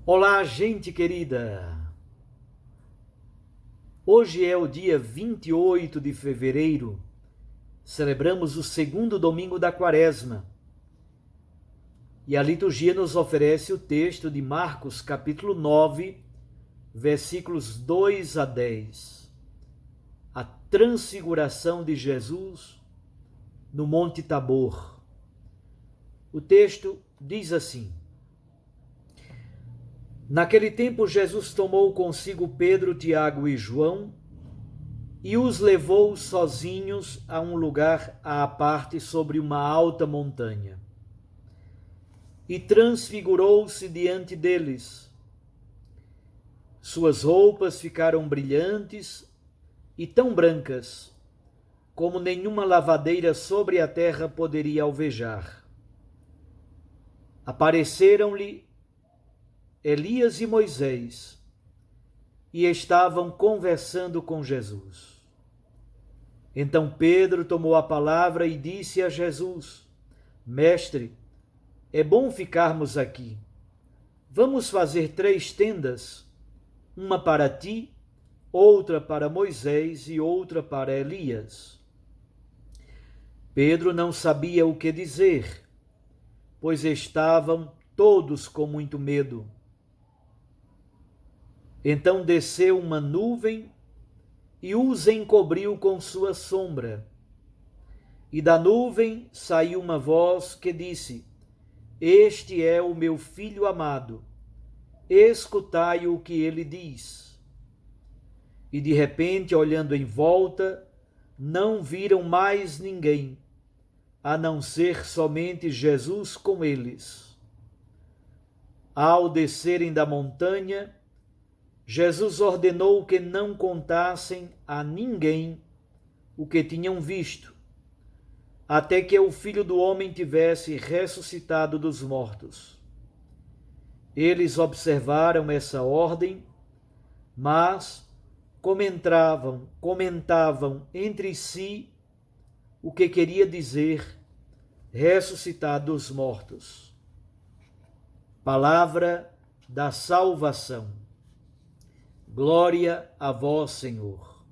Olá, gente querida! Hoje é o dia 28 de fevereiro, celebramos o segundo domingo da Quaresma e a liturgia nos oferece o texto de Marcos, capítulo 9, versículos 2 a 10. A transfiguração de Jesus no Monte Tabor. O texto diz assim: Naquele tempo, Jesus tomou consigo Pedro, Tiago e João e os levou sozinhos a um lugar à parte sobre uma alta montanha. E transfigurou-se diante deles. Suas roupas ficaram brilhantes e tão brancas como nenhuma lavadeira sobre a terra poderia alvejar. Apareceram-lhe Elias e Moisés e estavam conversando com Jesus. Então Pedro tomou a palavra e disse a Jesus: Mestre, é bom ficarmos aqui. Vamos fazer 3 tendas, uma para ti, outra para Moisés e outra para Elias. Pedro não sabia o que dizer, pois estavam todos com muito medo. Então desceu uma nuvem e os encobriu com sua sombra. E da nuvem saiu uma voz que disse: Este é o meu filho amado, escutai o que ele diz. E de repente, olhando em volta, não viram mais ninguém, a não ser somente Jesus com eles. Ao descerem da montanha, Jesus ordenou que não contassem a ninguém o que tinham visto, até que o Filho do Homem tivesse ressuscitado dos mortos. Eles observaram essa ordem, mas comentavam entre si o que queria dizer ressuscitar dos mortos. Palavra da salvação. Glória a vós, Senhor.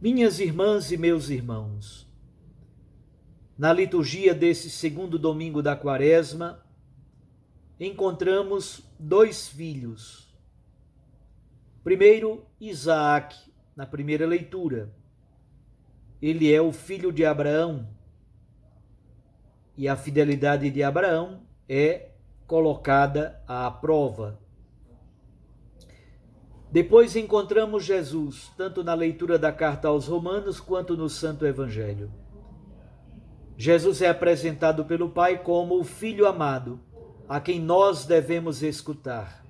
Minhas irmãs e meus irmãos, na liturgia desse segundo domingo da Quaresma, encontramos 2 filhos. Primeiro, Isaac, na primeira leitura. Ele é o filho de Abraão, e a fidelidade de Abraão é colocada à prova. Depois encontramos Jesus, tanto na leitura da carta aos Romanos quanto no Santo Evangelho. Jesus é apresentado pelo Pai como o Filho amado, a quem nós devemos escutar.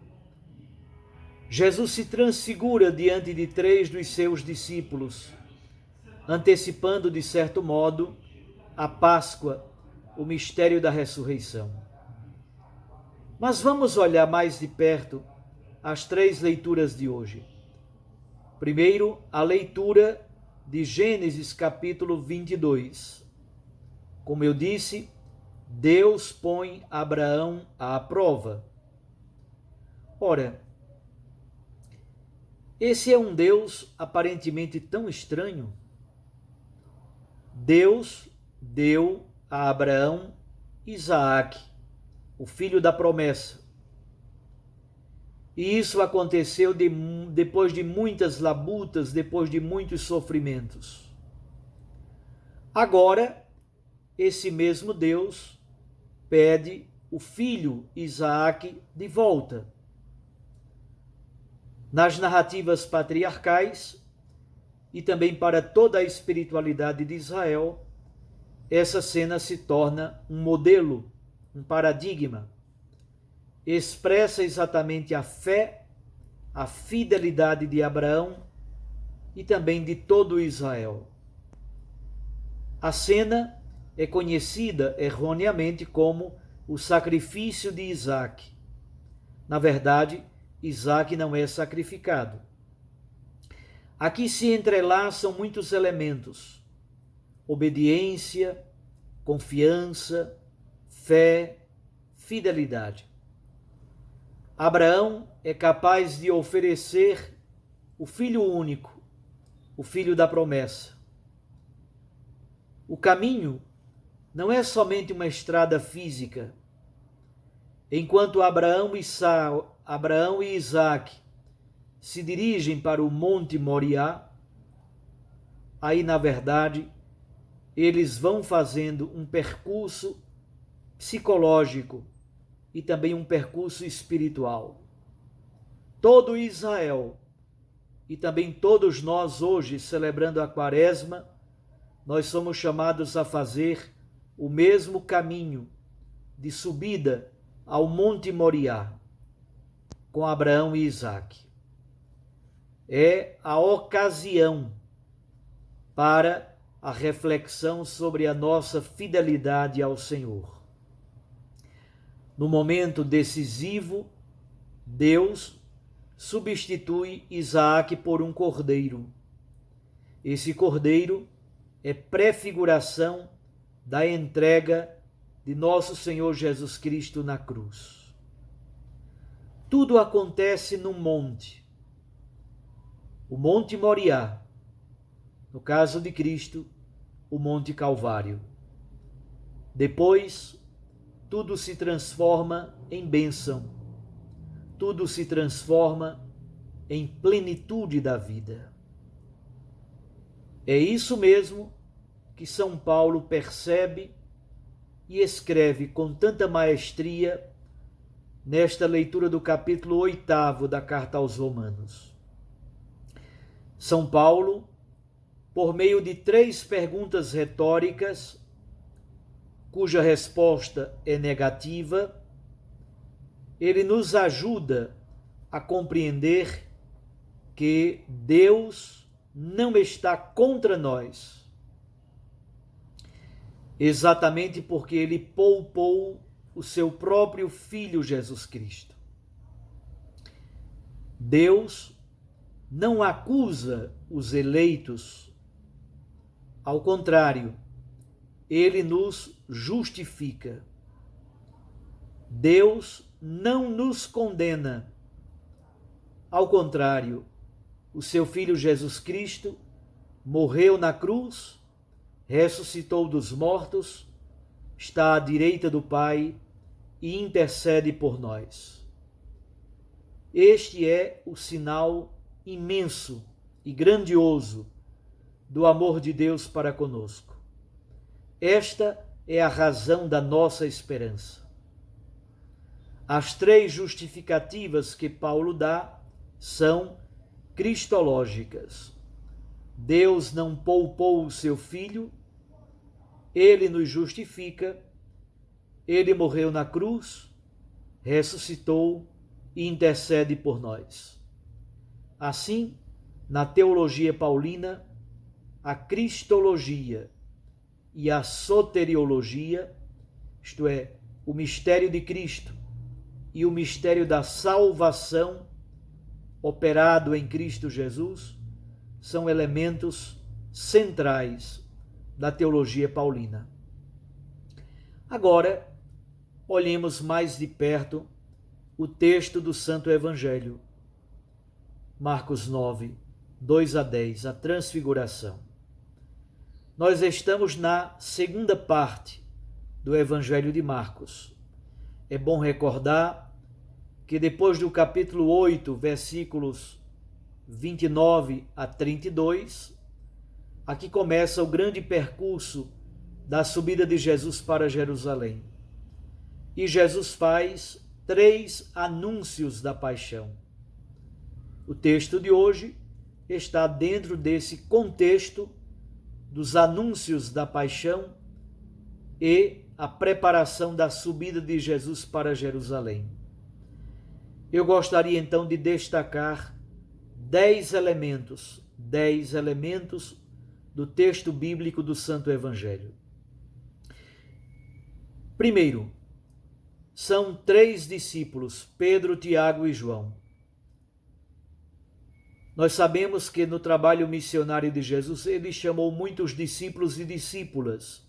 Jesus se transfigura diante de 3 dos seus discípulos, antecipando, de certo modo, a Páscoa, o mistério da ressurreição. Mas vamos olhar mais de perto as 3 leituras de hoje. Primeiro, a leitura de Gênesis capítulo 22. Como eu disse, Deus põe Abraão à prova. Ora, esse é um Deus aparentemente tão estranho. Deus deu a Abraão Isaac, o filho da promessa. E isso aconteceu depois de muitas labutas, depois de muitos sofrimentos. Agora, esse mesmo Deus pede o filho Isaac de volta. Nas narrativas patriarcais e também para toda a espiritualidade de Israel, essa cena se torna um modelo, um paradigma. Expressa exatamente a fé, a fidelidade de Abraão e também de todo Israel. A cena é conhecida erroneamente como o sacrifício de Isaac. Na verdade, Isaac não é sacrificado. Aqui se entrelaçam muitos elementos: obediência, confiança, fé, fidelidade. Abraão é capaz de oferecer o filho único, o filho da promessa. O caminho não é somente uma estrada física. Enquanto Abraão e Isaque se dirigem para o Monte Moriá, aí na verdade eles vão fazendo um percurso psicológico e também um percurso espiritual. Todo Israel e também todos nós hoje, celebrando a Quaresma, nós somos chamados a fazer o mesmo caminho de subida ao Monte Moriá com Abraão e Isaque. É a ocasião para a reflexão sobre a nossa fidelidade ao Senhor. No momento decisivo, Deus substitui Isaque por um cordeiro. Esse cordeiro é prefiguração da entrega de nosso Senhor Jesus Cristo na cruz. Tudo acontece num monte. O Monte Moriá, no caso de Cristo, o Monte Calvário. Depois, tudo se transforma em bênção. Tudo se transforma em plenitude da vida. É isso mesmo que São Paulo percebe e escreve com tanta maestria nesta leitura do capítulo 8 da Carta aos Romanos. São Paulo, por meio de 3 perguntas retóricas, cuja resposta é negativa, ele nos ajuda a compreender que Deus não está contra nós, exatamente porque ele poupou o seu próprio Filho Jesus Cristo. Deus não acusa os eleitos, ao contrário, ele nos justifica. Deus não nos condena, ao contrário, o seu Filho Jesus Cristo morreu na cruz, ressuscitou dos mortos, está à direita do Pai e intercede por nós. Este é o sinal imenso e grandioso do amor de Deus para conosco. Esta é a razão da nossa esperança. As 3 justificativas que Paulo dá são cristológicas. Deus não poupou o seu Filho, ele nos justifica, ele morreu na cruz, ressuscitou e intercede por nós. Assim, na teologia paulina, a cristologia e a soteriologia, isto é, o mistério de Cristo e o mistério da salvação operado em Cristo Jesus, são elementos centrais da teologia paulina. Agora, olhemos mais de perto o texto do Santo Evangelho. Marcos 9, 2 a 10, a transfiguração. Nós estamos na segunda parte do Evangelho de Marcos. É bom recordar que depois do capítulo 8, versículos 29 a 32, aqui começa o grande percurso da subida de Jesus para Jerusalém. E Jesus faz 3 anúncios da paixão. O texto de hoje está dentro desse contexto dos anúncios da paixão e a preparação da subida de Jesus para Jerusalém. Eu gostaria então de destacar 10 elementos do texto bíblico do Santo Evangelho. Primeiro, são 3 discípulos, Pedro, Tiago e João. Nós sabemos que no trabalho missionário de Jesus, ele chamou muitos discípulos e discípulas.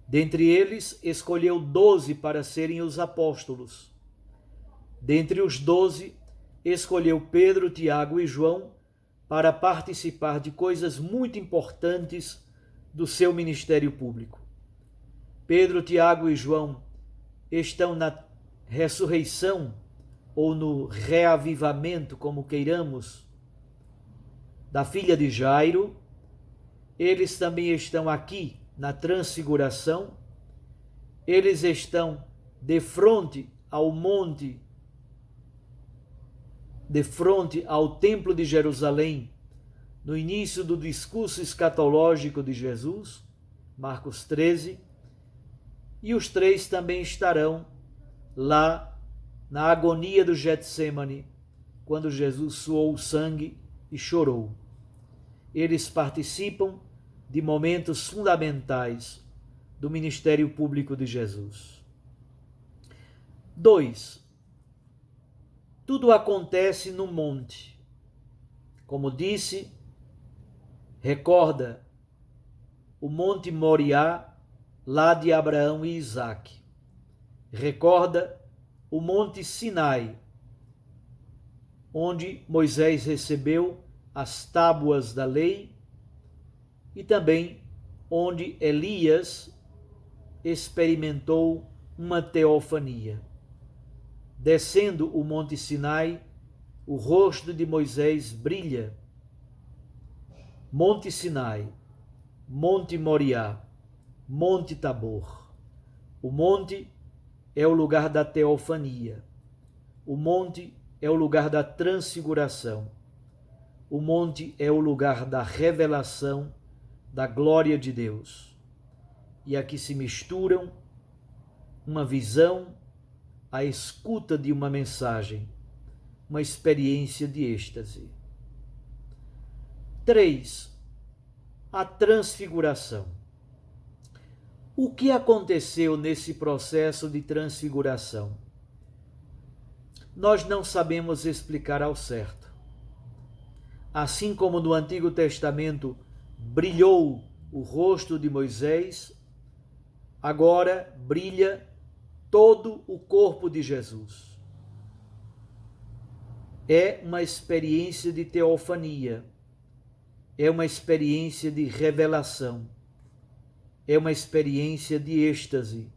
Dentre eles, escolheu 12 para serem os apóstolos. Dentre os 12, escolheu Pedro, Tiago e João para participar de coisas muito importantes do seu ministério público. Pedro, Tiago e João estão na ressurreição ou no reavivamento, como queiramos, da filha de Jairo. Eles também estão aqui na transfiguração. Eles estão de frente ao monte, de frente ao templo de Jerusalém, no início do discurso escatológico de Jesus, Marcos 13, e os três também estarão lá na agonia do Getsêmani, quando Jesus suou o sangue e chorou. Eles participam de momentos fundamentais do ministério público de Jesus. 2. Tudo acontece no monte. Como disse, recorda o Monte Moriá, lá de Abraão e Isaque. Recorda o Monte Sinai, onde Moisés recebeu as tábuas da lei, e também onde Elias experimentou uma teofania. Descendo o Monte Sinai, o rosto de Moisés brilha. Monte Sinai, Monte Moriá, Monte Tabor. O monte é o lugar da teofania. O monte é o lugar da transfiguração. O monte é o lugar da revelação da glória de Deus. E aqui se misturam uma visão, a escuta de uma mensagem, uma experiência de êxtase. 3. A transfiguração. O que aconteceu nesse processo de transfiguração? Nós não sabemos explicar ao certo. Assim como no Antigo Testamento brilhou o rosto de Moisés, agora brilha todo o corpo de Jesus. É uma experiência de teofania, é uma experiência de revelação, é uma experiência de êxtase.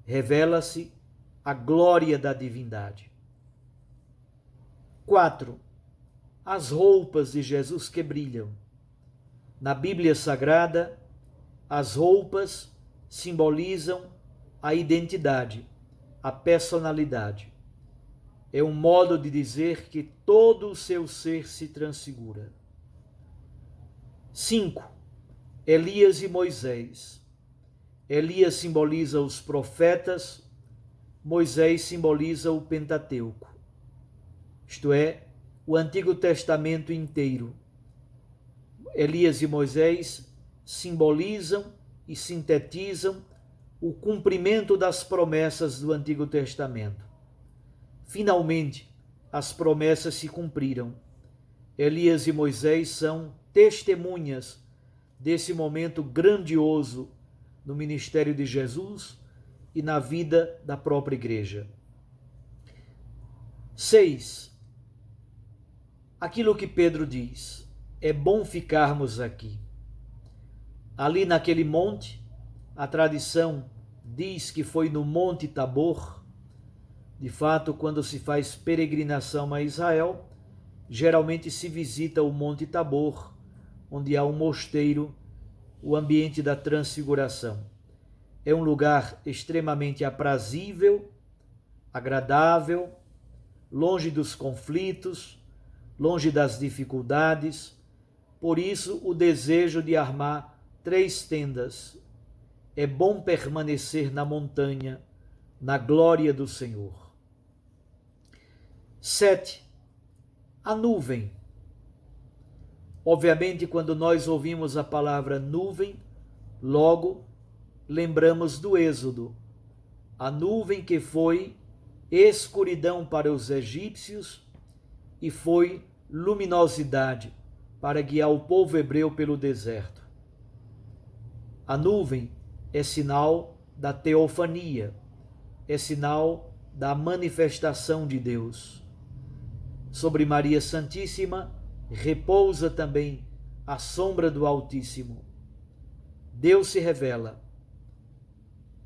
Revela-se a glória da divindade. 4. As roupas de Jesus que brilham. Na Bíblia Sagrada, as roupas simbolizam a identidade, a personalidade. É um modo de dizer que todo o seu ser se transfigura. 5. Elias e Moisés. Elias simboliza os profetas, Moisés simboliza o Pentateuco, isto é, o Antigo Testamento inteiro. Elias e Moisés simbolizam e sintetizam o cumprimento das promessas do Antigo Testamento. Finalmente, as promessas se cumpriram. Elias e Moisés são testemunhas desse momento grandioso no ministério de Jesus e na vida da própria igreja. 6. Aquilo que Pedro diz, é bom ficarmos aqui. Ali naquele monte, a tradição diz que foi no Monte Tabor. De fato, quando se faz peregrinação a Israel, geralmente se visita o Monte Tabor, onde há um mosteiro, o ambiente da transfiguração. É um lugar extremamente aprazível, agradável, longe dos conflitos, longe das dificuldades. Por isso, o desejo de armar 3 tendas. É bom permanecer na montanha, na glória do Senhor. 7. A nuvem. Obviamente, quando nós ouvimos a palavra nuvem, logo lembramos do Êxodo. A nuvem que foi escuridão para os egípcios e foi luminosidade para guiar o povo hebreu pelo deserto. A nuvem é sinal da teofania, é sinal da manifestação de Deus. Sobre Maria Santíssima repousa também a sombra do Altíssimo. Deus se revela.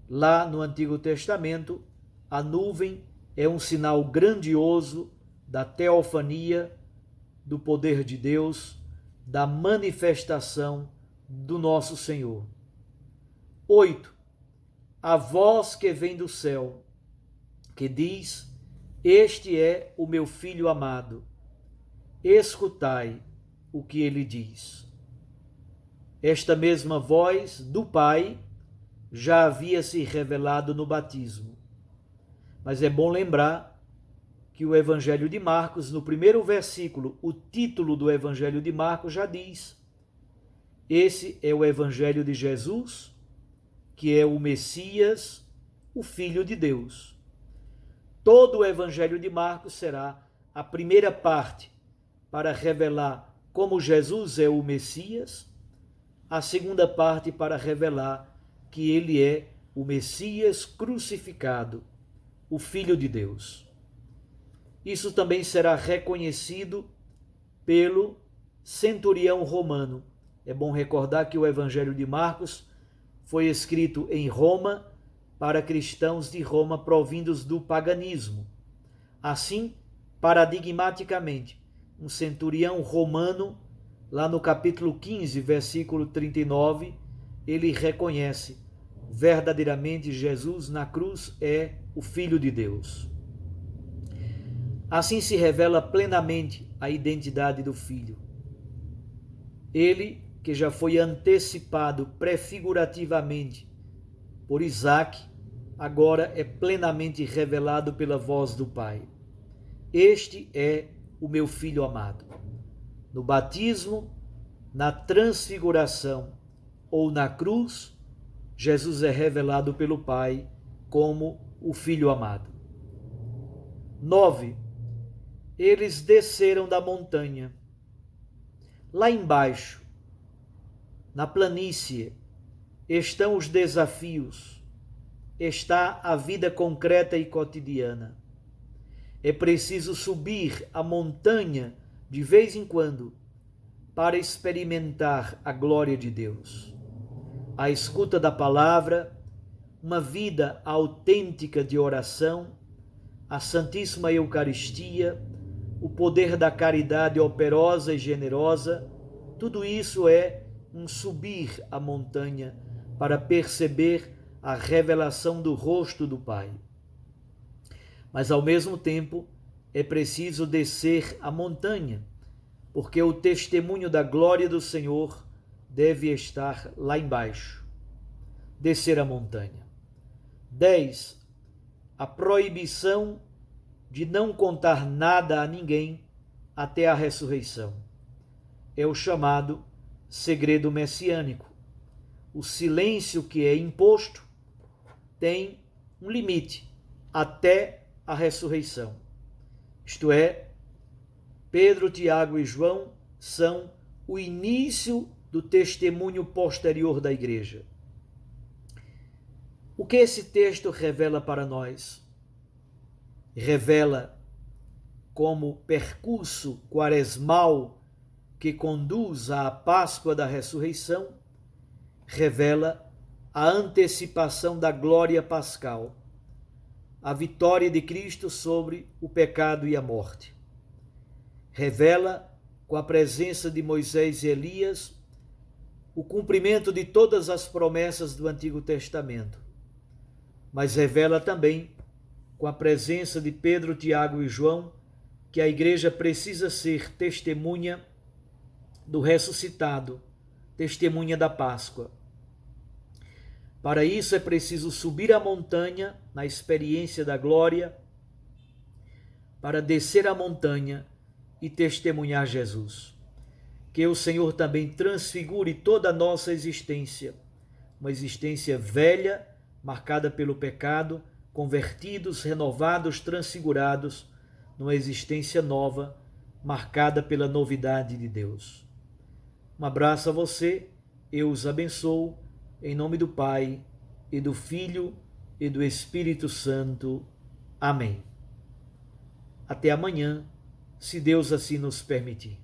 Lá no Antigo Testamento, a nuvem é um sinal grandioso da teofania, do poder de Deus, da manifestação do nosso Senhor. 8. A voz que vem do céu, que diz: Este é o meu Filho amado, escutai o que ele diz. Esta mesma voz do Pai já havia se revelado no batismo. Mas é bom lembrar que o Evangelho de Marcos, no primeiro versículo, o título do Evangelho de Marcos já diz: esse é o Evangelho de Jesus, que é o Messias, o Filho de Deus. Todo o Evangelho de Marcos será a primeira parte para revelar como Jesus é o Messias, a segunda parte para revelar que ele é o Messias crucificado, o Filho de Deus. Isso também será reconhecido pelo centurião romano. É bom recordar que o Evangelho de Marcos foi escrito em Roma para cristãos de Roma provindos do paganismo. Assim, paradigmaticamente, um centurião romano, lá no capítulo 15, versículo 39, ele reconhece verdadeiramente Jesus na cruz é o Filho de Deus. Assim se revela plenamente a identidade do Filho. Ele, que já foi antecipado prefigurativamente por Isaac, agora é plenamente revelado pela voz do Pai. Este é o meu Filho amado. No batismo, na transfiguração ou na cruz, Jesus é revelado pelo Pai como o Filho amado. 9. Eles desceram da montanha. Lá embaixo, na planície, estão os desafios, está a vida concreta e cotidiana. É preciso subir a montanha de vez em quando para experimentar a glória de Deus. A escuta da palavra, uma vida autêntica de oração, a Santíssima Eucaristia, o poder da caridade operosa e generosa, tudo isso é um subir a montanha para perceber a revelação do rosto do Pai. Mas ao mesmo tempo é preciso descer a montanha, porque o testemunho da glória do Senhor deve estar lá embaixo. Descer a montanha. 10. A proibição de não contar nada a ninguém até a ressurreição. É o chamado segredo messiânico. O silêncio que é imposto tem um limite até a ressurreição. Isto é, Pedro, Tiago e João são o início do testemunho posterior da igreja. O que esse texto revela para nós? Revela como percurso quaresmal que conduz à Páscoa da ressurreição, revela a antecipação da glória pascal, a vitória de Cristo sobre o pecado e a morte. Revela, com a presença de Moisés e Elias, o cumprimento de todas as promessas do Antigo Testamento, mas revela também, com a presença de Pedro, Tiago e João, que a igreja precisa ser testemunha do ressuscitado, testemunha da Páscoa. Para isso é preciso subir a montanha na experiência da glória, para descer a montanha e testemunhar Jesus. Que o Senhor também transfigure toda a nossa existência, uma existência velha, marcada pelo pecado, convertidos, renovados, transfigurados, numa existência nova, marcada pela novidade de Deus. Um abraço a você, eu os abençoo, em nome do Pai, e do Filho, e do Espírito Santo. Amém. Até amanhã, se Deus assim nos permitir.